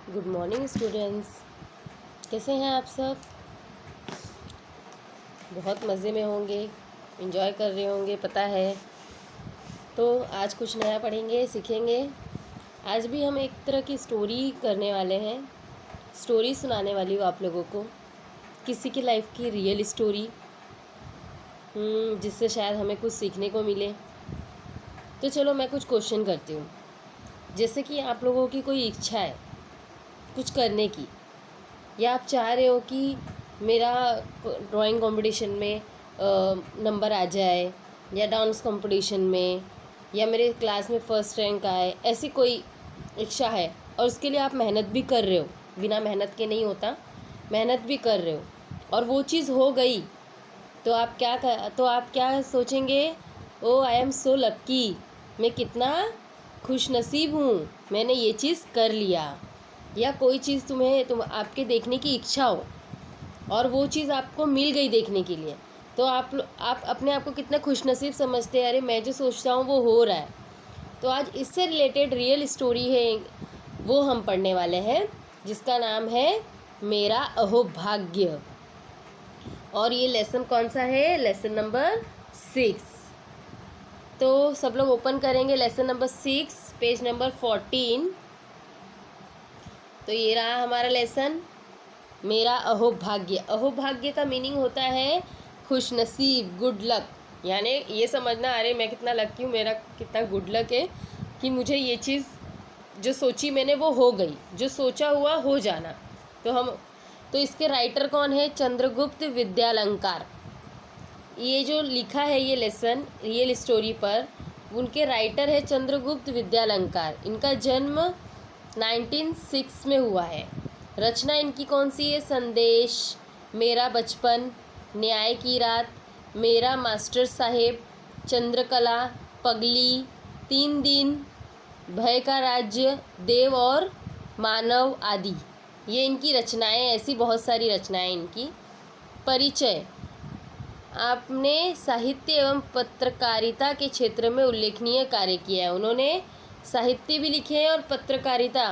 Good morning students. कैसे हैं आप सब? बहुत मज़े में होंगे, एंजॉय कर रहे होंगे, पता है। तो आज कुछ नया पढ़ेंगे, सीखेंगे। आज भी हम एक तरह की स्टोरी करने वाले हैं। स्टोरी सुनाने वाली हूँ आप लोगों को, किसी की लाइफ की रियल स्टोरी, जिससे शायद हमें कुछ सीखने को मिले। तो चलो मैं कुछ क्वेश्चन करती हूँ। जैसे कि आप लोगों की कोई इच्छा है कुछ करने की, या आप चाह रहे हो कि मेरा ड्राइंग कंपटीशन में नंबर आ जाए, या डांस कंपटीशन में, या मेरे क्लास में फर्स्ट रैंक आए, ऐसी कोई इच्छा है और उसके लिए आप मेहनत भी कर रहे हो। बिना मेहनत के नहीं होता, मेहनत भी कर रहे हो और वो चीज़ हो गई, तो आप क्या सोचेंगे? ओ आई एम सो लक्की, मैं कितना खुश नसीब हूँ, मैंने ये चीज़ कर लिया। या कोई चीज़ तुम आपके देखने की इच्छा हो और वो चीज़ आपको मिल गई देखने के लिए, तो आप अपने आप को कितना खुशनसीब समझते हैं। अरे मैं जो सोचता हूँ वो हो रहा है। तो आज इससे रिलेटेड रियल स्टोरी है, वो हम पढ़ने वाले हैं, जिसका नाम है मेरा अहोभाग्य। और ये लेसन कौन सा है? Lesson number 6। तो सब लोग ओपन करेंगे लेसन नंबर 6, पेज नंबर 14। तो ये रहा हमारा लेसन, मेरा अहोभाग्य। अहोभाग्य का मीनिंग होता है खुशनसीब, गुड लक। यानी ये समझना, अरे मैं कितना लकी हूँ, मेरा कितना गुड लक है कि मुझे ये चीज़ जो सोची मैंने वो हो गई, जो सोचा हुआ हो जाना। तो इसके राइटर कौन है? चंद्रगुप्त विद्यालंकार। ये जो लिखा है ये लेसन रियल स्टोरी पर, उनके राइटर है चंद्रगुप्त विद्यालंकार। इनका जन्म 1906 में हुआ है। रचना इनकी कौन सी है? संदेश, मेरा बचपन, न्याय की रात, मेरा मास्टर साहेब, चंद्रकला, पगली, 3 दिन, भय का राज्य, देव और मानव आदि। ये इनकी रचनाएं, ऐसी बहुत सारी रचनाएं इनकी। परिचय: आपने साहित्य एवं पत्रकारिता के क्षेत्र में उल्लेखनीय कार्य किया है। उन्होंने साहित्य भी लिखे हैं और पत्रकारिता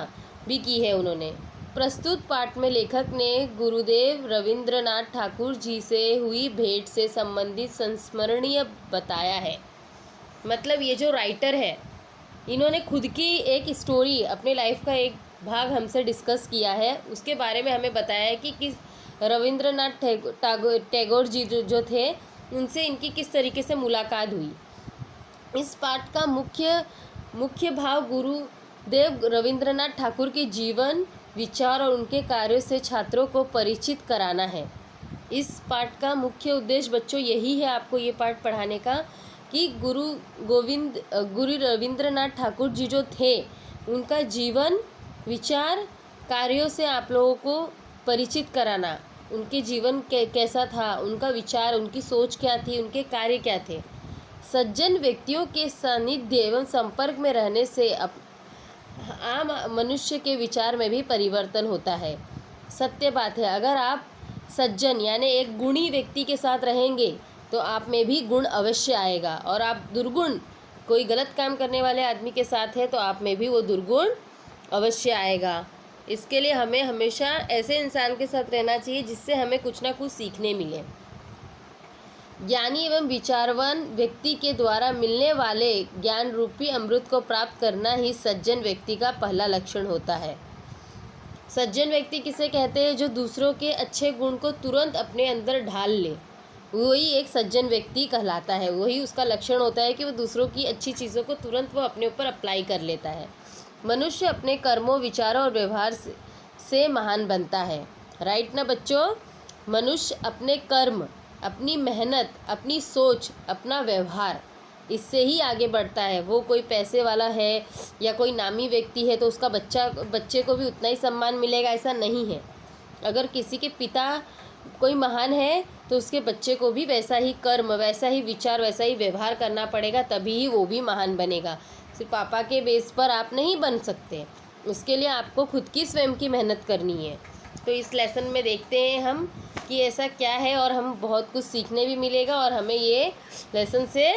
भी की है उन्होंने। प्रस्तुत पाठ में लेखक ने गुरुदेव रविंद्रनाथ ठाकुर जी से हुई भेंट से संबंधित संस्मरणीय बताया है। मतलब ये जो राइटर है, इन्होंने खुद की एक स्टोरी, अपने लाइफ का एक भाग हमसे डिस्कस किया है। उसके बारे में हमें बताया है कि किस रविंद्रनाथ टैगोर जी जो थे, उनसे इनकी किस तरीके से मुलाकात हुई। इस पाठ का मुख्य भाव गुरुदेव रविंद्रनाथ ठाकुर के जीवन, विचार और उनके कार्यों से छात्रों को परिचित कराना है। इस पाठ का मुख्य उद्देश्य बच्चों यही है, आपको ये पाठ पढ़ाने का, कि गुरु रविंद्रनाथ ठाकुर जी जो थे, उनका जीवन, विचार, कार्यों से आप लोगों को परिचित कराना। उनके जीवन कैसा था, उनका विचार, उनकी सोच क्या थी, उनके कार्य क्या थे। सज्जन व्यक्तियों के सानिध्य एवं संपर्क में रहने से आम मनुष्य के विचार में भी परिवर्तन होता है। सत्य बात है, अगर आप सज्जन यानी एक गुणी व्यक्ति के साथ रहेंगे तो आप में भी गुण अवश्य आएगा, और आप दुर्गुण, कोई गलत काम करने वाले आदमी के साथ है तो आप में भी वो दुर्गुण अवश्य आएगा। इसके लिए हमें हमेशा ऐसे इंसान के साथ रहना चाहिए जिससे हमें कुछ ना कुछ सीखने मिले। ज्ञानी एवं विचारवान व्यक्ति के द्वारा मिलने वाले ज्ञान रूपी अमृत को प्राप्त करना ही सज्जन व्यक्ति का पहला लक्षण होता है। सज्जन व्यक्ति किसे कहते हैं? जो दूसरों के अच्छे गुण को तुरंत अपने अंदर ढाल ले, वही एक सज्जन व्यक्ति कहलाता है। वही उसका लक्षण होता है कि वो दूसरों की अच्छी चीज़ों को तुरंत वो अपने ऊपर अप्लाई कर लेता है। मनुष्य अपने कर्मों, विचारों और व्यवहार से महान बनता है। राइट ना बच्चों? मनुष्य अपने कर्म, अपनी मेहनत, अपनी सोच, अपना व्यवहार, इससे ही आगे बढ़ता है। वो कोई पैसे वाला है या कोई नामी व्यक्ति है तो उसका बच्चे को भी उतना ही सम्मान मिलेगा, ऐसा नहीं है। अगर किसी के पिता कोई महान है तो उसके बच्चे को भी वैसा ही कर्म, वैसा ही विचार, वैसा ही व्यवहार करना पड़ेगा, तभी ही वो भी महान बनेगा। सिर्फ पापा के बेस पर आप नहीं बन सकते, उसके लिए आपको खुद की स्वयं की मेहनत करनी है। तो इस लेसन में देखते हैं हम कि ऐसा क्या है, और हम बहुत कुछ सीखने भी मिलेगा, और हमें ये लेसन से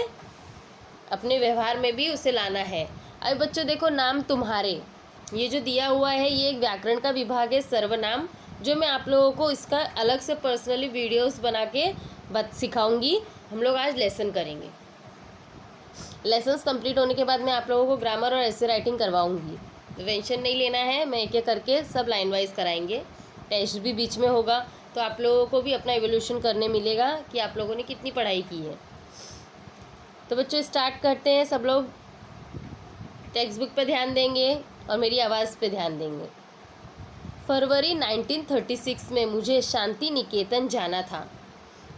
अपने व्यवहार में भी उसे लाना है। अब बच्चों देखो, नाम तुम्हारे, ये जो दिया हुआ है ये एक व्याकरण का विभाग है, सर्वनाम, जो मैं आप लोगों को इसका अलग से पर्सनली वीडियोस बना के सिखाऊंगी। हम लोग आज लेसन करेंगे। लेसन्स कंप्लीट होने के बाद मैं आप लोगों को ग्रामर और ऐसे राइटिंग करवाऊंगी, तो टेंशन नहीं लेना है। मैं एक एक करके सब लाइन वाइज कराएंगे। टेस्ट भी बीच में होगा, तो आप लोगों को भी अपना इवोल्यूशन करने मिलेगा कि आप लोगों ने कितनी पढ़ाई की है। तो बच्चों स्टार्ट करते हैं। सब लोग टेक्स्ट बुक पे ध्यान देंगे और मेरी आवाज़ पे ध्यान देंगे। फरवरी 1936 में मुझे शांति निकेतन जाना था।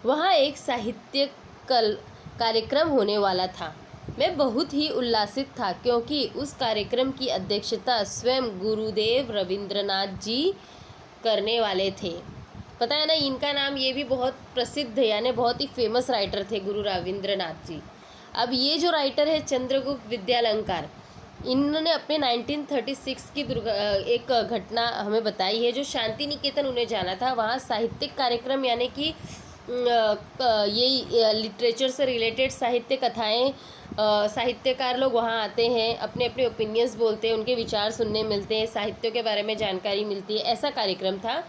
वहाँ एक साहित्य कार्यक्रम होने वाला था। मैं बहुत ही उल्लासित था क्योंकि उस कार्यक्रम की अध्यक्षता स्वयं गुरुदेव रविंद्रनाथ जी करने वाले थे। पता है ना, इनका नाम ये भी बहुत प्रसिद्ध है, यानी बहुत ही फेमस राइटर थे गुरु रविंद्रनाथ जी। अब ये जो राइटर है चंद्रगुप्त विद्यालंकार, इन्होंने अपने 1936 की एक घटना हमें बताई है। जो शांति निकेतन उन्हें जाना था, वहाँ साहित्यिक कार्यक्रम यानी कि यही लिटरेचर से रिलेटेड साहित्य कथाएं, साहित्यकार लोग वहाँ आते हैं, अपने अपने ओपिनियंस बोलते हैं, उनके विचार सुनने मिलते हैं, साहित्य के बारे में जानकारी मिलती है, ऐसा कार्यक्रम था।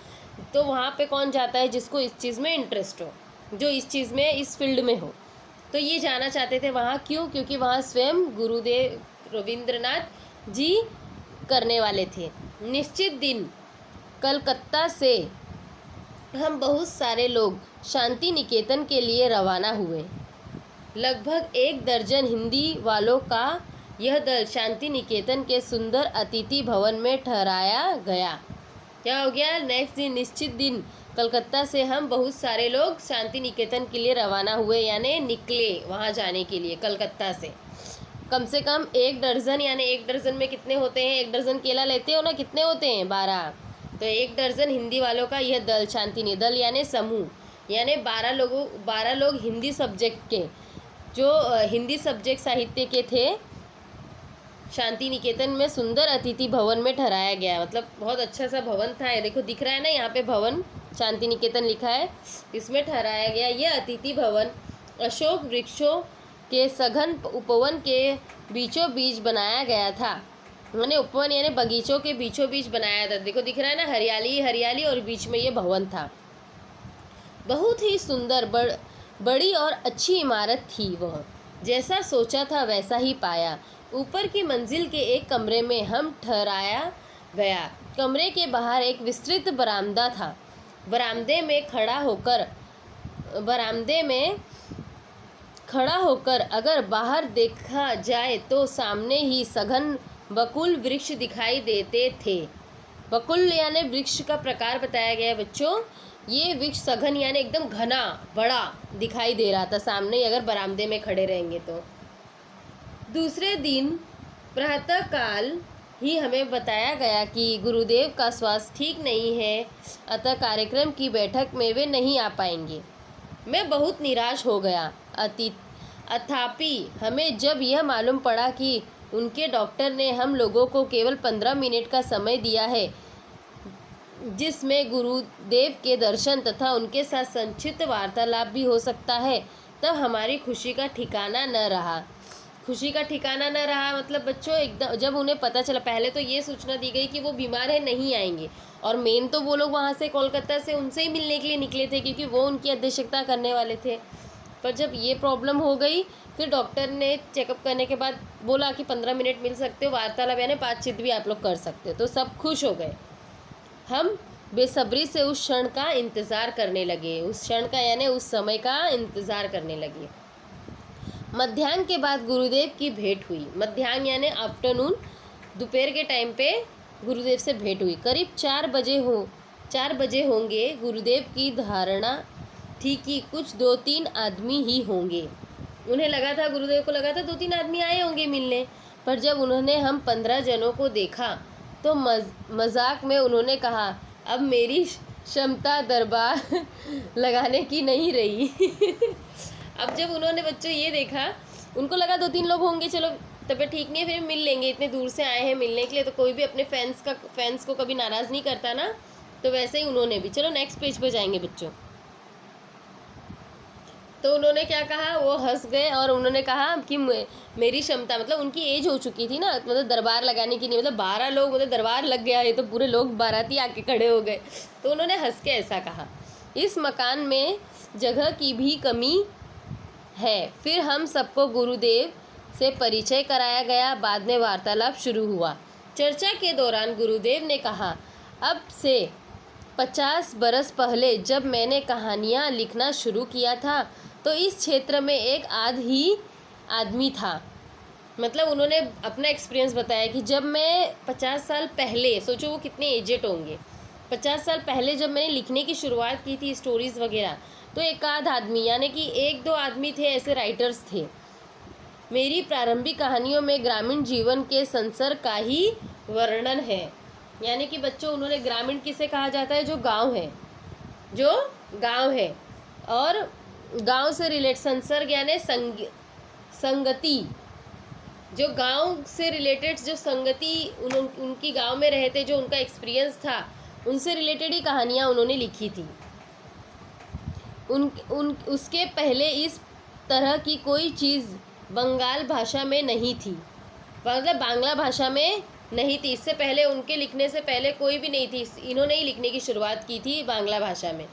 तो वहाँ पे कौन जाता है? जिसको इस चीज़ में इंटरेस्ट हो, जो इस चीज़ में, इस फील्ड में हो। तो ये जाना चाहते थे वहाँ। क्यों? क्योंकि वहाँ स्वयं गुरुदेव रविंद्रनाथ जी करने वाले थे। निश्चित दिन कलकत्ता से हम बहुत सारे लोग शांति निकेतन के लिए रवाना हुए। लगभग 1 दर्जन हिंदी वालों का यह दल शांति निकेतन के सुंदर अतिथि भवन में ठहराया गया। क्या हो गया? नेक्स्ट दिन, निश्चित दिन कलकत्ता से हम बहुत सारे लोग शांति निकेतन के लिए रवाना हुए, यानी निकले वहाँ जाने के लिए कलकत्ता से। कम से कम 1 दर्जन, यानी 1 दर्जन में कितने होते हैं? 1 दर्जन केला लेते हो ना, कितने होते हैं? 12। तो 1 दर्जन हिंदी वालों का यह दल, शांति दल यानी समूह, यानी 12 लोग हिंदी सब्जेक्ट के, जो हिंदी सब्जेक्ट साहित्य के थे, शांति निकेतन में सुंदर अतिथि भवन में ठहराया गया। मतलब बहुत अच्छा सा भवन था। देखो दिख रहा है ना यहाँ पे भवन, शांति निकेतन लिखा है, इसमें ठहराया गया। यह अतिथि भवन अशोक वृक्षों के सघन उपवन के बीचों बीच बनाया गया था। मैंने उपवन यानी बगीचों के बीचों बीच बनाया था। देखो दिख रहा है ना, हरियाली हरियाली, और बीच में ये भवन था। बहुत ही सुंदर बड़ी और अच्छी इमारत थी। वह जैसा सोचा था वैसा ही पाया। ऊपर की मंजिल के एक कमरे में हम ठहराया गया। कमरे के बाहर एक विस्तृत बरामदा था। बरामदे में खड़ा होकर अगर बाहर देखा जाए तो सामने ही सघन बकुल वृक्ष दिखाई देते थे। बकुल यानी वृक्ष का प्रकार बताया गया है बच्चों। ये वृक्ष सघन यानी एकदम घना बड़ा दिखाई दे रहा था सामने, अगर बरामदे में खड़े रहेंगे तो। दूसरे दिन प्रातःकाल ही हमें बताया गया कि गुरुदेव का स्वास्थ्य ठीक नहीं है, अतः कार्यक्रम की बैठक में वे नहीं आ पाएंगे। मैं बहुत निराश हो गया। अथापि हमें जब यह मालूम पड़ा कि उनके डॉक्टर ने हम लोगों को केवल 15 मिनट का समय दिया है, जिसमें गुरुदेव के दर्शन तथा उनके साथ संक्षिप्त वार्तालाप भी हो सकता है, तब हमारी खुशी का ठिकाना न रहा। मतलब बच्चों एकदम जब उन्हें पता चला, पहले तो ये सूचना दी गई कि वो बीमार है, नहीं आएंगे, और मेन तो वो लोग वहाँ से कोलकाता से उनसे ही मिलने के लिए निकले थे, क्योंकि वो उनकी अध्यक्षता करने वाले थे। पर जब ये प्रॉब्लम हो गई, फिर डॉक्टर ने चेकअप करने के बाद बोला कि 15 मिनट मिल सकते हो, वार्तालाप यानी बातचीत भी आप लोग कर सकते हो। तो सब खुश हो गए। हम बेसब्री से उस क्षण का इंतज़ार करने लगे। उस क्षण का यानी उस समय का इंतज़ार करने लगे। मध्याह्न के बाद गुरुदेव की भेंट हुई। मध्याह्न यानी आफ्टरनून, दोपहर के टाइम पे गुरुदेव से भेंट हुई। करीब 4 बजे होंगे। गुरुदेव की धारणा थी कि कुछ 2-3 आदमी ही होंगे। उन्हें लगा था, गुरुदेव को लगा था 2-3 आदमी आए होंगे मिलने। पर जब उन्होंने हम 15 जनों को देखा तो मजाक में उन्होंने कहा, अब मेरी क्षमता दरबार लगाने की नहीं रही। अब जब उन्होंने बच्चों ये देखा, उनको लगा 2-3 लोग होंगे, चलो तबीयत ठीक नहीं है, फिर मिल लेंगे, इतने दूर से आए हैं मिलने के लिए, तो कोई भी अपने फैंस को कभी नाराज़ नहीं करता ना। तो वैसे ही उन्होंने भी। चलो नेक्स्ट पेज पे जाएंगे बच्चों। तो उन्होंने क्या कहा, वो हंस गए और उन्होंने कहा कि मेरी क्षमता, मतलब उनकी एज हो चुकी थी ना, मतलब दरबार लगाने की नहीं, मतलब 12 लोग, मतलब दरबार लग गया, ये तो पूरे लोग बाराती आके खड़े हो गए। तो उन्होंने हंस के ऐसा कहा, इस मकान में जगह की भी कमी है। फिर हम सबको गुरुदेव से परिचय कराया गया। बाद में वार्तालाप शुरू हुआ। चर्चा के दौरान गुरुदेव ने कहा, अब से 50 बरस पहले जब मैंने कहानियाँ लिखना शुरू किया था तो इस क्षेत्र में एक आध ही आदमी था। मतलब उन्होंने अपना एक्सपीरियंस बताया कि जब मैं 50 साल पहले, सोचो वो कितने एजेड होंगे, 50 साल पहले जब मैंने लिखने की शुरुआत की थी स्टोरीज़ वगैरह, तो एक आध आदमी, यानी कि एक दो आदमी थे ऐसे राइटर्स थे। मेरी प्रारंभिक कहानियों में ग्रामीण जीवन के संसर्ग का ही वर्णन है। यानी कि बच्चों, उन्होंने ग्रामीण किसे कहा जाता है, जो गांव है, जो गांव है, और गांव से रिलेट, संसर्ग यानी संगति, जो गांव से रिलेटेड जो संगति उनकी गांव में रहते, जो उनका एक्सपीरियंस था, उनसे रिलेटेड ही कहानियाँ उन्होंने लिखी थी। उसके पहले इस तरह की कोई चीज़ बंगाल भाषा में नहीं थी, मतलब बांग्ला भाषा में नहीं थी। इससे पहले, उनके लिखने से पहले कोई भी नहीं थी, इन्होंने ही लिखने की शुरुआत की थी बांग्ला भाषा में।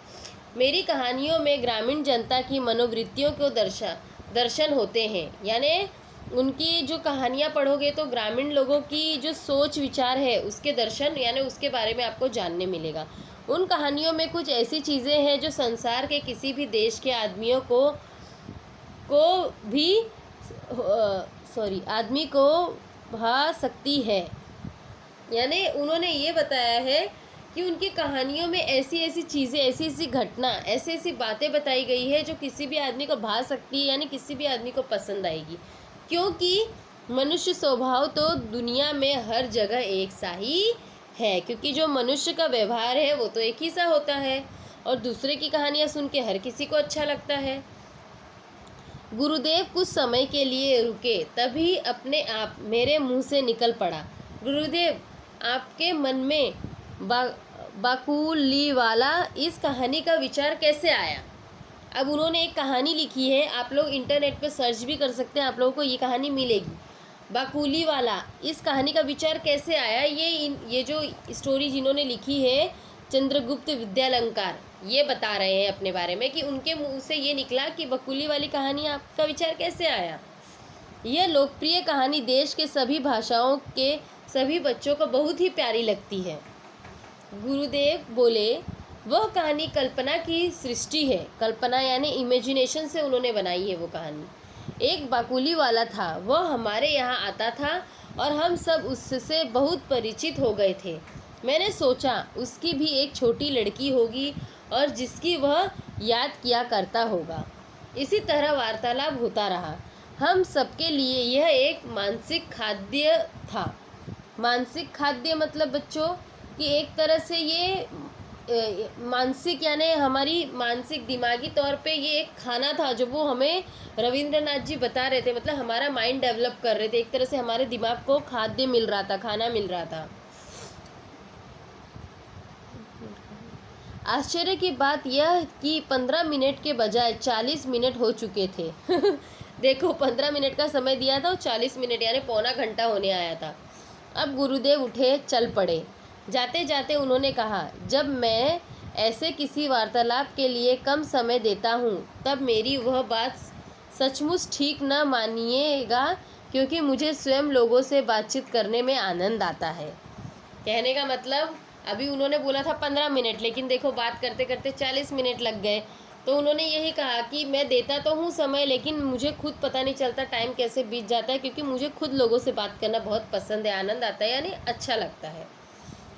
मेरी कहानियों में ग्रामीण जनता की मनोवृत्तियों को दर्शन होते हैं। यानी उनकी जो कहानियाँ पढ़ोगे तो ग्रामीण लोगों की जो सोच विचार है उसके दर्शन, यानी उसके बारे में आपको जानने मिलेगा। उन कहानियों में कुछ ऐसी चीज़ें हैं जो संसार के किसी भी देश के आदमियों आदमी को भा सकती है। यानी उन्होंने ये बताया है कि उनकी कहानियों में ऐसी ऐसी चीज़ें, ऐसी ऐसी घटना, ऐसी ऐसी बातें बताई गई है जो किसी भी आदमी को भा सकती है, यानी किसी भी आदमी को पसंद आएगी। क्योंकि मनुष्य स्वभाव तो दुनिया में हर जगह एक सा ही है, क्योंकि जो मनुष्य का व्यवहार है वो तो एक ही सा होता है, और दूसरे की कहानियाँ सुन के हर किसी को अच्छा लगता है। गुरुदेव कुछ समय के लिए रुके, तभी अपने आप मेरे मुंह से निकल पड़ा, गुरुदेव, आपके मन में बाकुलीवाला इस कहानी का विचार कैसे आया? अब उन्होंने एक कहानी लिखी है, आप लोग इंटरनेट पे सर्च भी कर सकते हैं, आप लोगों को ये कहानी मिलेगी। बाकुलीवाला, इस कहानी का विचार कैसे आया? ये जो स्टोरी जिन्होंने लिखी है, चंद्रगुप्त विद्यालंकार, ये बता रहे हैं अपने बारे में कि उनके मुंह से ये निकला कि बकुली वाली कहानी आपका विचार कैसे आया। यह लोकप्रिय कहानी देश के सभी भाषाओं के सभी बच्चों को बहुत ही प्यारी लगती है। गुरुदेव बोले, वह कहानी कल्पना की सृष्टि है। कल्पना यानी इमेजिनेशन से उन्होंने बनाई है वो कहानी। एक बाकुली वाला था, वह हमारे यहाँ आता था और हम सब उससे बहुत परिचित हो गए थे। मैंने सोचा उसकी भी एक छोटी लड़की होगी और जिसकी वह याद किया करता होगा। इसी तरह वार्तालाप होता रहा। हम सबके लिए यह एक मानसिक खाद्य था। मानसिक खाद्य मतलब बच्चों कि एक तरह से ये मानसिक यानी हमारी मानसिक दिमागी तौर पे ये एक खाना था जो वो हमें रविंद्रनाथ जी बता रहे थे, मतलब हमारा माइंड डेवलप कर रहे थे, एक तरह से हमारे दिमाग को खाद्य मिल रहा था, खाना मिल रहा था। आश्चर्य की बात यह कि 15 मिनट के बजाय 40 मिनट हो चुके थे। देखो, 15 मिनट का समय दिया था और 40 मिनट यानी पौना घंटा होने आया था। अब गुरुदेव उठे, चल पड़े। जाते जाते उन्होंने कहा, जब मैं ऐसे किसी वार्तालाप के लिए कम समय देता हूँ तब मेरी वह बात सचमुच ठीक न मानिएगा, क्योंकि मुझे स्वयं लोगों से बातचीत करने में आनंद आता है। कहने का मतलब, अभी उन्होंने बोला था 15 मिनट, लेकिन देखो बात करते करते 40 मिनट लग गए। तो उन्होंने यही कहा कि मैं देता तो हूँ समय, लेकिन मुझे खुद पता नहीं चलता टाइम कैसे बीत जाता है, क्योंकि मुझे खुद लोगों से बात करना बहुत पसंद है, आनंद आता है, यानी अच्छा लगता है।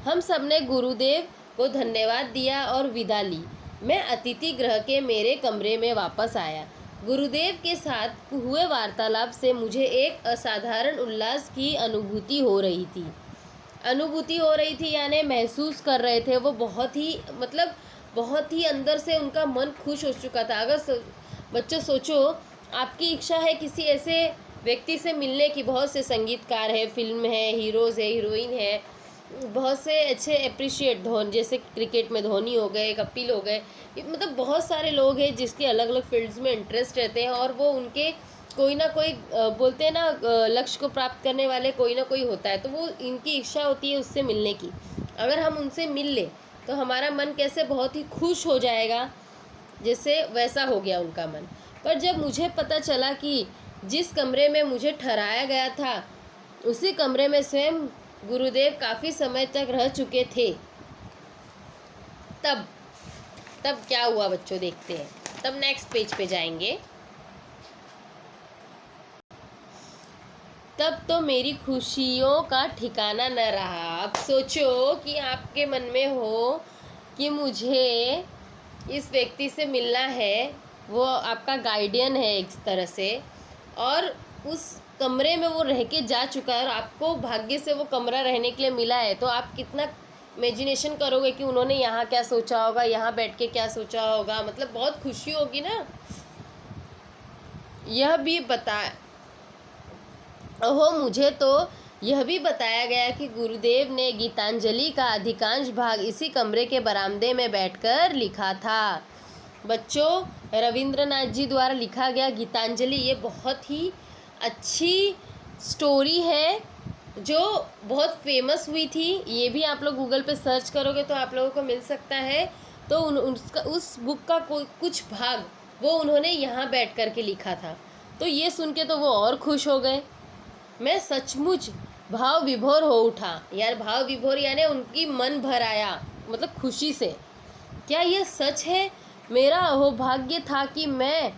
हम सब ने गुरुदेव को धन्यवाद दिया और विदा ली। मैं अतिथि गृह के मेरे कमरे में वापस आया। गुरुदेव के साथ हुए वार्तालाप से मुझे एक असाधारण उल्लास की अनुभूति हो रही थी। यानी महसूस कर रहे थे वो, बहुत ही मतलब बहुत ही अंदर से उनका मन खुश हो चुका था। अगर बच्चों सोचो, आपकी इच्छा है किसी ऐसे व्यक्ति से मिलने की, बहुत से संगीतकार है, फिल्म है, हीरोज़ है, हीरोइन है, बहुत से अच्छे अप्रिशिएट धोनी, जैसे क्रिकेट में धोनी हो गए, कपिल हो गए, मतलब बहुत सारे लोग हैं जिसके अलग अलग फील्ड्स में इंटरेस्ट रहते हैं और वो उनके कोई ना कोई बोलते हैं ना लक्ष्य को प्राप्त करने वाले कोई ना कोई होता है, तो वो इनकी इच्छा होती है उससे मिलने की। अगर हम उनसे मिल ले तो हमारा मन कैसे बहुत ही खुश हो जाएगा, जैसे वैसा हो गया उनका मन। पर जब मुझे पता चला कि जिस कमरे में मुझे ठहराया गया था उसी कमरे में स्वयं गुरुदेव काफ़ी समय तक रह चुके थे, तब तब क्या हुआ बच्चों, देखते हैं। तब नेक्स्ट पेज पे जाएंगे। तब तो मेरी खुशियों का ठिकाना न रहा। अब सोचो कि आपके मन में हो कि मुझे इस व्यक्ति से मिलना है, वो आपका गाइडियन है एक तरह से, और उस कमरे में वो रह के जा चुका है और आपको भाग्य से वो कमरा रहने के लिए मिला है, तो आप कितना इमेजिनेशन करोगे कि उन्होंने यहाँ क्या सोचा होगा, यहाँ बैठ के क्या सोचा होगा, मतलब बहुत खुशी होगी ना। यह भी बता ओहो, मुझे तो यह भी बताया गया कि गुरुदेव ने गीतांजलि का अधिकांश भाग इसी कमरे के बरामदे में बैठकर लिखा था। बच्चों, रविंद्रनाथ जी द्वारा लिखा गया गीतांजलि ये बहुत ही अच्छी स्टोरी है जो बहुत फेमस हुई थी। ये भी आप लोग गूगल पे सर्च करोगे तो आप लोगों को मिल सकता है। तो उस बुक का कुछ भाग वो उन्होंने यहाँ बैठ कर के लिखा था। तो ये सुन के तो वो और खुश हो गए। मैं सचमुच भाव विभोर हो उठा। यार, भाव विभोर यानी उनकी मन भर आया, मतलब खुशी से। क्या यह सच है? मेरा अहोभाग्य था कि मैं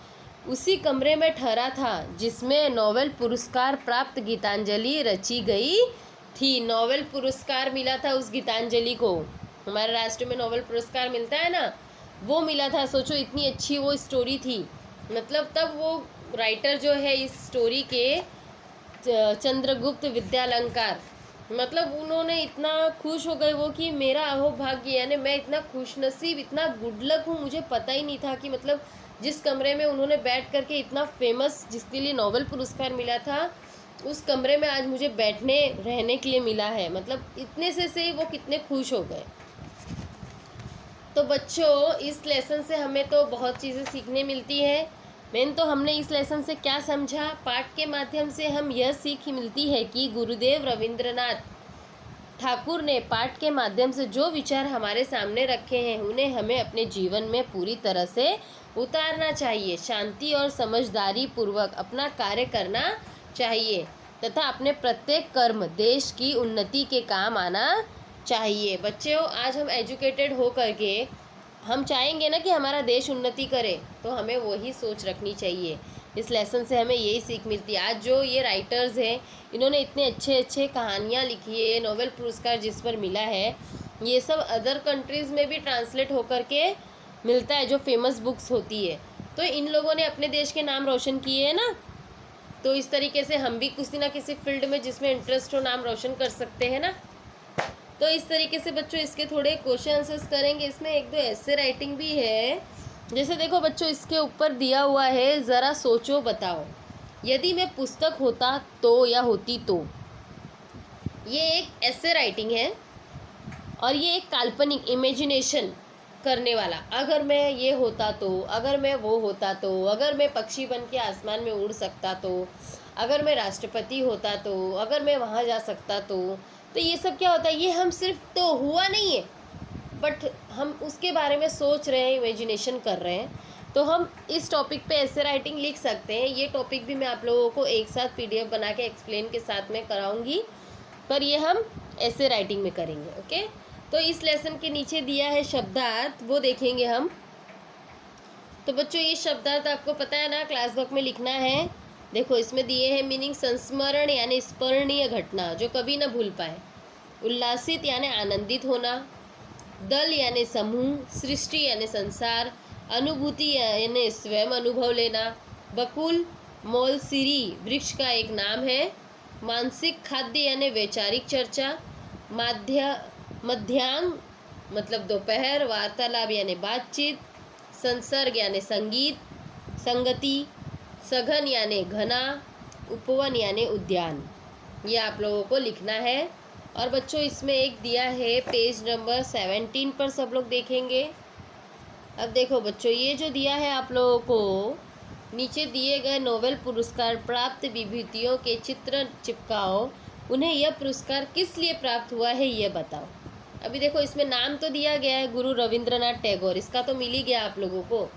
उसी कमरे में ठहरा था जिसमें नोबेल पुरस्कार प्राप्त गीतांजलि रची गई थी। नोबेल पुरस्कार मिला था उस गीतांजलि को। हमारे राष्ट्र में नोबेल पुरस्कार मिलता है ना, वो मिला था। सोचो, इतनी अच्छी वो स्टोरी थी। मतलब तब वो राइटर जो है इस स्टोरी के, चंद्रगुप्त विद्यालंकार, मतलब उन्होंने इतना खुश हो गए वो कि मेरा अहोभाग्य, यानी मैं इतना खुशनसीब, इतना गुड लक हूँ। मुझे पता ही नहीं था कि मतलब जिस कमरे में उन्होंने बैठ करके इतना फेमस, जिसके लिए नोबेल पुरस्कार मिला था, उस कमरे में आज मुझे बैठने रहने के लिए मिला है। मतलब इतने से वो कितने खुश हो गए। तो बच्चों, इस लेसन से हमें तो बहुत चीज़ें सीखने मिलती है। मेन तो हमने इस लेसन से क्या समझा, पाठ के माध्यम से हम यह सीख मिलती है कि गुरुदेव रविंद्रनाथ ठाकुर ने पाठ के माध्यम से जो विचार हमारे सामने रखे हैं उन्हें हमें अपने जीवन में पूरी तरह से उतारना चाहिए। शांति और समझदारी पूर्वक अपना कार्य करना चाहिए तथा अपने प्रत्येक कर्म देश की उन्नति के काम आना चाहिए। बच्चों, आज हम एजुकेटेड हो करके हम चाहेंगे ना कि हमारा देश उन्नति करे, तो हमें वही सोच रखनी चाहिए। इस लेसन से हमें यही सीख मिलती है। आज जो ये राइटर्स हैं, इन्होंने इतने अच्छे अच्छे कहानियाँ लिखी है, नोबेल पुरस्कार जिस पर मिला है, ये सब अदर कंट्रीज़ में भी ट्रांसलेट होकर के मिलता है, जो फेमस बुक्स होती है। तो इन लोगों ने अपने देश के नाम रोशन किए हैं ना, तो इस तरीके से हम भी किसी ना किसी फील्ड में जिसमें इंटरेस्ट हो नाम रोशन कर सकते हैं ना। तो इस तरीके से बच्चों इसके थोड़े क्वेश्चन आंसर्स करेंगे। इसमें एक दो ऐसे राइटिंग भी है, जैसे देखो बच्चों, इसके ऊपर दिया हुआ है, ज़रा सोचो बताओ, यदि मैं पुस्तक होता तो या होती तो। ये एक ऐसे राइटिंग है और ये एक काल्पनिक इमेजिनेशन करने वाला। अगर मैं ये होता तो, अगर मैं वो होता तो, अगर मैं पक्षी बन के आसमान में उड़ सकता तो, अगर मैं राष्ट्रपति होता तो, अगर मैं वहाँ जा सकता तो ये सब क्या होता है, ये हम सिर्फ तो हुआ नहीं है, बट हम उसके बारे में सोच रहे हैं, इमेजिनेशन कर रहे हैं। तो हम इस टॉपिक पे ऐसे राइटिंग लिख सकते हैं। ये टॉपिक भी मैं आप लोगों को एक साथ PDF बना के एक्सप्लेन के साथ में कराऊंगी, पर ये हम ऐसे राइटिंग में करेंगे। ओके, तो इस लेसन के नीचे दिया है शब्दार्थ, वो देखेंगे हम। तो बच्चों, ये शब्दार्थ आपको पता है ना, क्लास बुक में लिखना है। देखो, इसमें दिए हैं मीनिंग: संस्मरण यानी स्मरणीय घटना जो कभी ना भूल पाए, उल्लासित यानी आनंदित होना, दल यानी समूह, सृष्टि यानी संसार, अनुभूति यानी स्वयं अनुभव लेना, बकुल मोलसिरी वृक्ष का एक नाम है, मानसिक खाद्य यानी वैचारिक चर्चा, मध्यांग मतलब दोपहर, वार्तालाप यानी बातचीत, संसर्ग यानी संगीत, संगति, सघन यानी घना, उपवन यानी उद्यान। ये आप लोगों को लिखना है। और बच्चों इसमें एक दिया है पेज नंबर 17 पर, सब लोग देखेंगे। अब देखो बच्चों, ये जो दिया है आप लोगों को, नीचे दिए गए नोबेल पुरस्कार प्राप्त विभूतियों के चित्र चिपकाओ, उन्हें यह पुरस्कार किस लिए प्राप्त हुआ है ये बताओ। अभी देखो इसमें नाम तो दिया गया है गुरु रविंद्रनाथ टैगोर, इसका तो मिल ही गया आप लोगों को।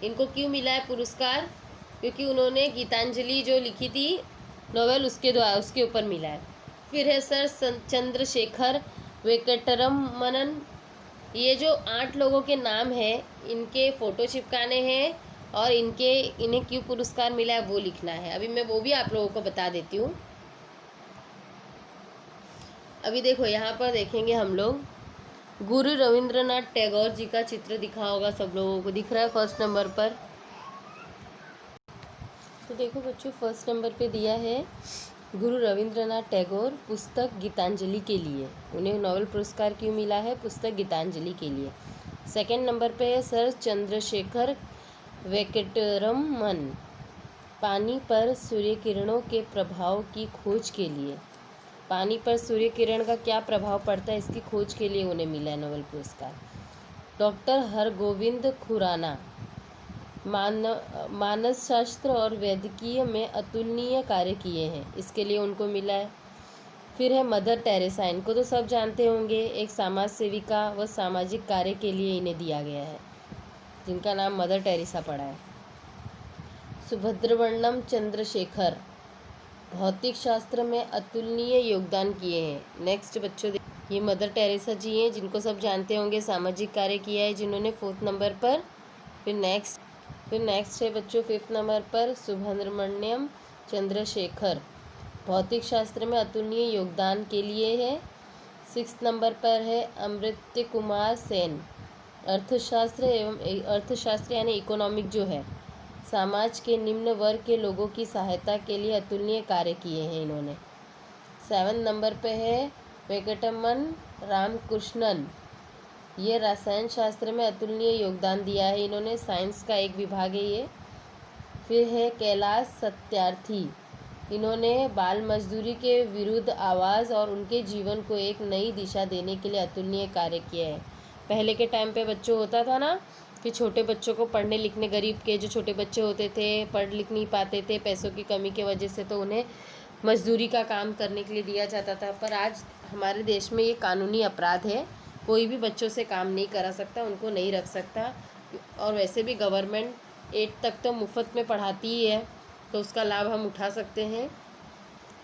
इनको क्यों मिला है पुरस्कार? क्योंकि उन्होंने गीतांजलि जो लिखी थी नोवेल, उसके द्वारा उसके ऊपर मिला है। फिर है सर चंद्रशेखर वेंकटरमणन। ये जो 8 लोगों के नाम हैं, इनके फ़ोटो चिपकाने हैं और इन्हें क्यों पुरस्कार मिला है वो लिखना है। अभी मैं वो भी आप लोगों को बता देती हूँ। अभी देखो यहाँ पर देखेंगे हम लोग, गुरु रविंद्रनाथ टैगोर जी का चित्र दिखा होगा, सब लोगों को दिख रहा है फर्स्ट नंबर पर। तो देखो बच्चों, फर्स्ट नंबर पे दिया है गुरु रविंद्रनाथ टैगोर पुस्तक गीतांजलि के लिए। उन्हें नोबेल पुरस्कार क्यों मिला है? पुस्तक गीतांजलि के लिए। सेकंड नंबर पे है सर चंद्रशेखर वेंकटरमन, पानी पर सूर्य किरणों के प्रभाव की खोज के लिए। पानी पर सूर्य किरण का क्या प्रभाव पड़ता है, इसकी खोज के लिए उन्हें मिला है नोबेल पुरस्कार। डॉक्टर हरगोविंद खुराना, मानसशास्त्र और वैद्यकीय में अतुलनीय कार्य किए हैं, इसके लिए उनको मिला है। फिर है मदर टेरेसा, इनको तो सब जानते होंगे, एक समाज सेविका व सामाजिक कार्य के लिए इन्हें दिया गया है, जिनका नाम मदर टेरेसा पड़ा है। सुभद्रवर्णम चंद्रशेखर, भौतिक शास्त्र में अतुलनीय योगदान किए हैं। नेक्स्ट बच्चों, ये मदर टेरेसा जी हैं, जिनको सब जानते होंगे, सामाजिक कार्य किया है जिन्होंने 4th नंबर पर। फिर नेक्स्ट है बच्चों 5th नंबर पर सुब्रमण्यम चंद्रशेखर, भौतिक शास्त्र में अतुलनीय योगदान के लिए है। 6th नंबर पर है अमृत्य कुमार सेन, अर्थशास्त्र यानी इकोनॉमिक जो है, समाज के निम्न वर्ग के लोगों की सहायता के लिए अतुलनीय कार्य किए हैं इन्होंने। 7 नंबर पे है वेंकटरमन रामकृष्णन, ये रसायन शास्त्र में अतुलनीय योगदान दिया है इन्होंने, साइंस का एक विभाग है ये। फिर है कैलाश सत्यार्थी, इन्होंने बाल मजदूरी के विरुद्ध आवाज़ और उनके जीवन को एक नई दिशा देने के लिए अतुलनीय कार्य किया है। पहले के टाइम पे बच्चों होता था ना कि छोटे बच्चों को पढ़ने लिखने, गरीब के जो छोटे बच्चे होते थे पढ़ लिख नहीं पाते थे पैसों की कमी की वजह से, तो उन्हें मजदूरी का काम करने के लिए दिया जाता था। पर आज हमारे देश में ये कानूनी अपराध है, कोई भी बच्चों से काम नहीं करा सकता, उनको नहीं रख सकता। और वैसे भी गवर्नमेंट 8 तक तो मुफ्त में पढ़ाती ही है, तो उसका लाभ हम उठा सकते हैं।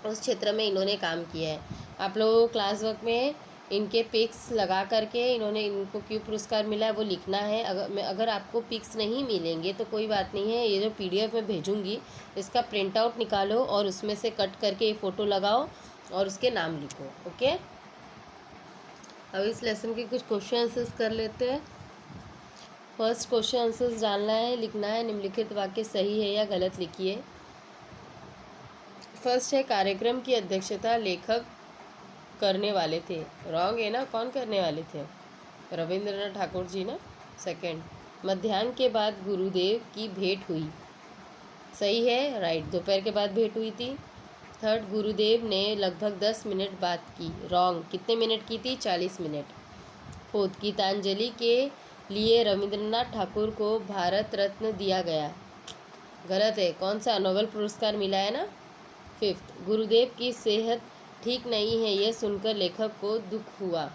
उस क्षेत्र में इन्होंने काम किया है। आप लोगों को क्लास वर्क में इनके पिक्स लगा करके इनको क्यों पुरस्कार मिला है वो लिखना है। अगर आपको पिक्स नहीं मिलेंगे तो कोई बात नहीं है, ये जो PDF में भेजूँगी इसका प्रिंट आउट निकालो और उसमें से कट करके ये फ़ोटो लगाओ और उसके नाम लिखो। ओके, अब इस लेसन के कुछ क्वेश्चन आंसर्स कर लेते हैं। फर्स्ट क्वेश्चन आंसर्स डालना है, लिखना है निम्नलिखित वाक्य सही है या गलत लिखिए। फर्स्ट है कार्यक्रम की अध्यक्षता लेखक करने वाले थे, रॉन्ग है ना, कौन करने वाले थे? रविंद्रनाथ ठाकुर जी ना। सेकंड, मध्याह्न के बाद गुरुदेव की भेंट हुई, सही है, राइट, दोपहर के बाद भेंट हुई थी। थर्ड, गुरुदेव ने लगभग 10 मिनट बात की, रॉन्ग, कितने मिनट की थी? 40 मिनट। फोर्थ, गीतांजलि के लिए रविंद्रनाथ ठाकुर को भारत रत्न दिया गया, गलत है, कौन सा? नोबेल पुरस्कार मिला है ना। फिफ्थ, गुरुदेव की सेहत ठीक नहीं है, यह सुनकर लेखक को दुख हुआ,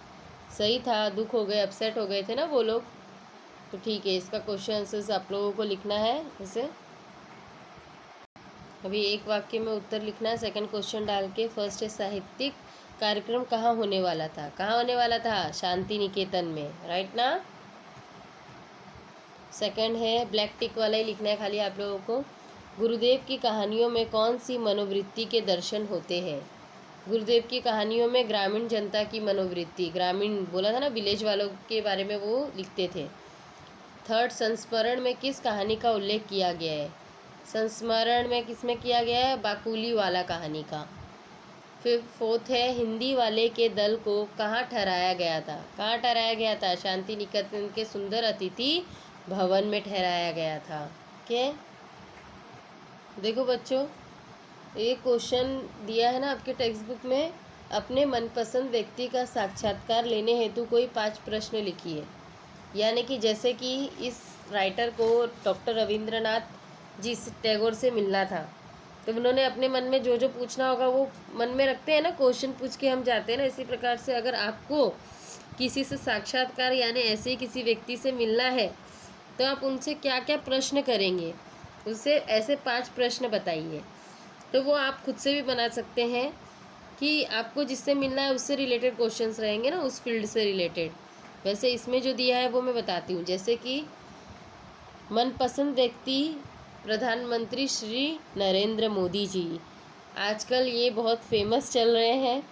सही था, दुख हो गए, अपसेट हो गए थे ना वो लोग। तो ठीक है, इसका क्वेश्चन आंसर्स आप लोगों को लिखना है। जैसे अभी एक वाक्य में उत्तर लिखना है सेकंड क्वेश्चन डाल के। फर्स्ट है साहित्यिक कार्यक्रम कहाँ होने वाला था, कहाँ होने वाला था? शांति निकेतन में, राइट ना। सेकंड है ब्लैक टिक वाला ही लिखना है खाली आप लोगों को। गुरुदेव की कहानियों में कौन सी मनोवृत्ति के दर्शन होते हैं? गुरुदेव की कहानियों में ग्रामीण जनता की मनोवृत्ति, ग्रामीण बोला था ना, विलेज वालों के बारे में वो लिखते थे। थर्ड, संस्मरण में किस कहानी का उल्लेख किया गया है? संस्मरण में किस में किया गया है? बाकुली वाला कहानी का। फिर फोर्थ है हिंदी वाले के दल को कहाँ ठहराया गया था? कहाँ ठहराया गया था? शांति निकेतन के सुंदर अतिथि भवन में ठहराया गया था। ओके, देखो बच्चों, ये क्वेश्चन दिया है ना आपके टेक्स्ट बुक में, अपने मनपसंद व्यक्ति का साक्षात्कार लेने हेतु कोई 5 प्रश्न लिखिए। यानी कि जैसे कि इस राइटर को डॉक्टर रविंद्रनाथ जी टैगोर से मिलना था, तो उन्होंने अपने मन में जो जो पूछना होगा वो मन में रखते हैं ना, क्वेश्चन पूछ के हम जाते हैं ना। इसी प्रकार से अगर आपको किसी से साक्षात्कार यानी ऐसे ही किसी व्यक्ति से मिलना है तो आप उनसे क्या क्या प्रश्न करेंगे, उससे ऐसे 5 प्रश्न बताइए। तो वो आप खुद से भी बना सकते हैं कि आपको जिससे मिलना है उससे रिलेटेड क्वेश्चंस रहेंगे ना, उस फील्ड से रिलेटेड। वैसे इसमें जो दिया है वो मैं बताती हूँ। जैसे कि मनपसंद व्यक्ति प्रधानमंत्री श्री नरेंद्र मोदी जी, आजकल ये बहुत फेमस चल रहे हैं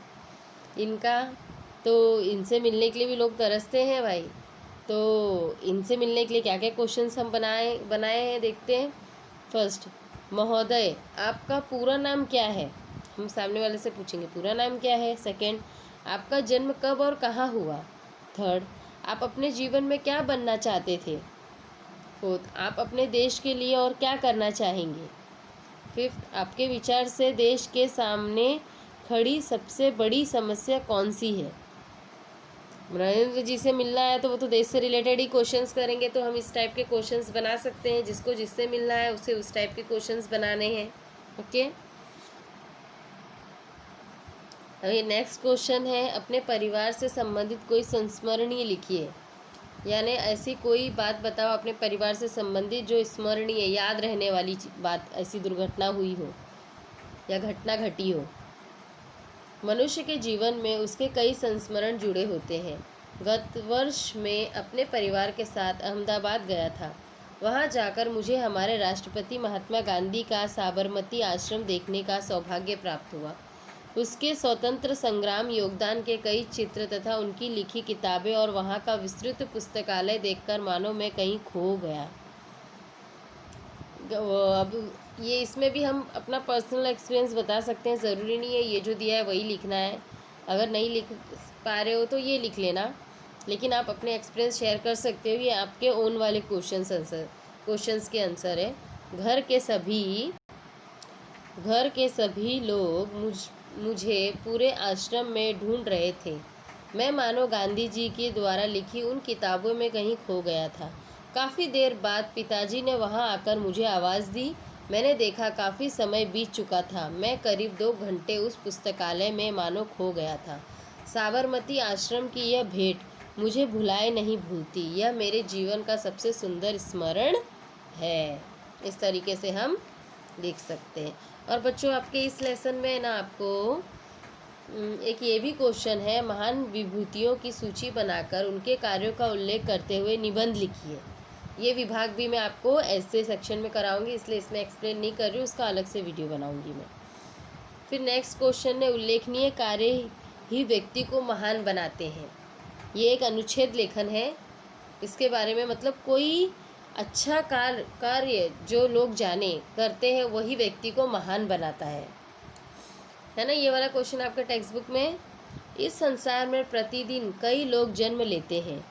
इनका, तो इनसे मिलने के लिए भी लोग तरसते हैं भाई। तो इनसे मिलने के लिए क्या क्या क्वेश्चंस हम बनाए हैं देखते हैं। फर्स्ट, महोदय आपका पूरा नाम क्या है? हम सामने वाले से पूछेंगे पूरा नाम क्या है। सेकंड, आपका जन्म कब और कहाँ हुआ? थर्ड, आप अपने जीवन में क्या बनना चाहते थे? फोर्थ, आप अपने देश के लिए और क्या करना चाहेंगे? फिफ्थ, आपके विचार से देश के सामने खड़ी सबसे बड़ी समस्या कौन सी है? नरेंद्र जी से मिलना है तो वो तो देश से रिलेटेड ही क्वेश्चंस करेंगे, तो हम इस टाइप के क्वेश्चंस बना सकते हैं। जिसको जिससे मिलना है उसे उस टाइप के क्वेश्चंस बनाने हैं। ओके, अभी नेक्स्ट क्वेश्चन है, अपने परिवार से संबंधित कोई संस्मरणीय लिखिए। यानी ऐसी कोई बात बताओ अपने परिवार से संबंधित जो स्मरणीय याद रहने वाली बात, ऐसी दुर्घटना हुई हो या घटना घटी हो। मनुष्य के जीवन में उसके कई संस्मरण जुड़े होते हैं। गत वर्ष में अपने परिवार के साथ अहमदाबाद गया था। वहां जाकर मुझे हमारे राष्ट्रपति महात्मा गांधी का साबरमती आश्रम देखने का सौभाग्य प्राप्त हुआ। उसके स्वतंत्र संग्राम योगदान के कई चित्र तथा उनकी लिखी किताबें और वहां का विस्तृत पुस्तकालय देखकर मानो मैं कहीं खो गया। अब ये इसमें भी हम अपना पर्सनल एक्सपीरियंस बता सकते हैं, ज़रूरी नहीं है ये जो दिया है वही लिखना है। अगर नहीं लिख पा रहे हो तो ये लिख लेना, लेकिन आप अपने एक्सपीरियंस शेयर कर सकते हो। ये आपके ओन वाले क्वेश्चंस के आंसर है। घर के सभी लोग मुझे पूरे आश्रम में ढूंढ रहे थे। मैं मानो गांधी जी के द्वारा लिखी उन किताबों में कहीं खो गया था। काफ़ी देर बाद पिताजी ने वहां आकर मुझे आवाज़ दी। मैंने देखा काफ़ी समय बीत चुका था। मैं करीब 2 घंटे उस पुस्तकालय में मानो खो गया था। साबरमती आश्रम की यह भेंट मुझे भुलाए नहीं भूलती। यह मेरे जीवन का सबसे सुंदर स्मरण है। इस तरीके से हम लिख सकते हैं। और बच्चों आपके इस लेसन में ना आपको एक ये भी क्वेश्चन है, महान विभूतियों की सूची बनाकर उनके कार्यों का उल्लेख करते हुए निबंध लिखिए। ये विभाग भी मैं आपको ऐसे सेक्शन में कराऊंगी, इसलिए इसमें एक्सप्लेन नहीं कर रही हूँ, उसका अलग से वीडियो बनाऊंगी मैं। फिर नेक्स्ट क्वेश्चन है, उल्लेखनीय कार्य ही व्यक्ति को महान बनाते हैं। ये एक अनुच्छेद लेखन है। इसके बारे में मतलब कोई अच्छा कार्य जो लोग जाने करते हैं वही व्यक्ति को महान बनाता है ना। ये वाला क्वेश्चन आपका टेक्स्ट बुक में। इस संसार में प्रतिदिन कई लोग जन्म लेते हैं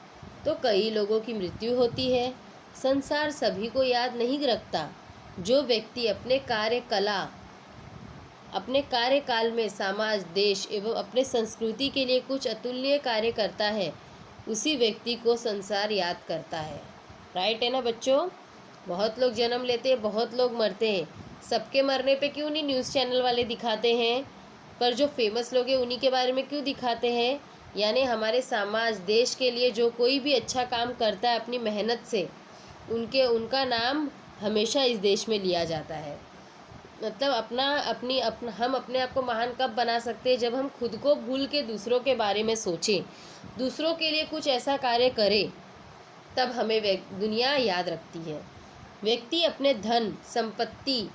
तो कई लोगों की मृत्यु होती है। संसार सभी को याद नहीं रखता। जो व्यक्ति अपने कार्यकाल में समाज, देश एवं अपने संस्कृति के लिए कुछ अतुल्य कार्य करता है उसी व्यक्ति को संसार याद करता है। राइट है ना बच्चों? बहुत लोग जन्म लेते हैं, बहुत लोग मरते हैं। सबके मरने पे क्यों नहीं न्यूज़ चैनल वाले दिखाते हैं, पर जो फेमस लोग हैं उन्हीं के बारे में क्यों दिखाते हैं? यानी हमारे समाज, देश के लिए जो कोई भी अच्छा काम करता है अपनी मेहनत से, उनका नाम हमेशा इस देश में लिया जाता है। मतलब हम अपने आप को महान कब बना सकते हैं? जब हम खुद को भूल के दूसरों के बारे में सोचें, दूसरों के लिए कुछ ऐसा कार्य करें, तब हमें दुनिया याद रखती है। व्यक्ति अपने धन, संपत्ति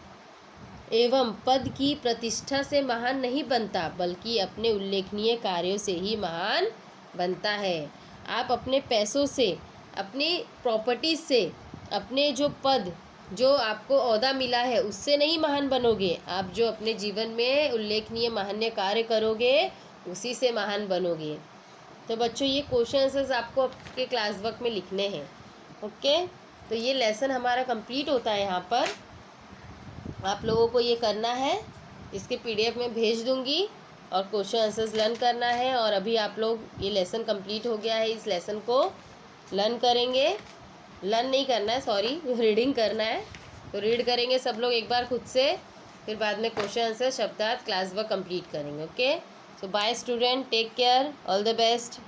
एवं पद की प्रतिष्ठा से महान नहीं बनता, बल्कि अपने उल्लेखनीय कार्यों से ही महान बनता है। आप अपने पैसों से, अपनी प्रॉपर्टीज से, अपने जो पद, जो आपको ओहदा मिला है उससे नहीं महान बनोगे। आप जो अपने जीवन में उल्लेखनीय महान्य कार्य करोगे उसी से महान बनोगे। तो बच्चों ये क्वेश्चन आंसर्स आपको आपके क्लास वर्क में लिखने हैं। ओके, तो ये लेसन हमारा कंप्लीट होता है। यहाँ पर आप लोगों को ये करना है, इसके PDF में भेज दूँगी। और क्वेश्चन आंसर्स लर्न करना है। और अभी आप लोग, ये लेसन कंप्लीट हो गया है, इस लेसन को लर्न करेंगे, लर्न नहीं करना है, सॉरी, रीडिंग करना है। तो रीड करेंगे सब लोग एक बार खुद से, फिर बाद में क्वेश्चन आंसर शब्दार्थ क्लास वर्क कंप्लीट करेंगे। Okay, so bye student, take care, all the best.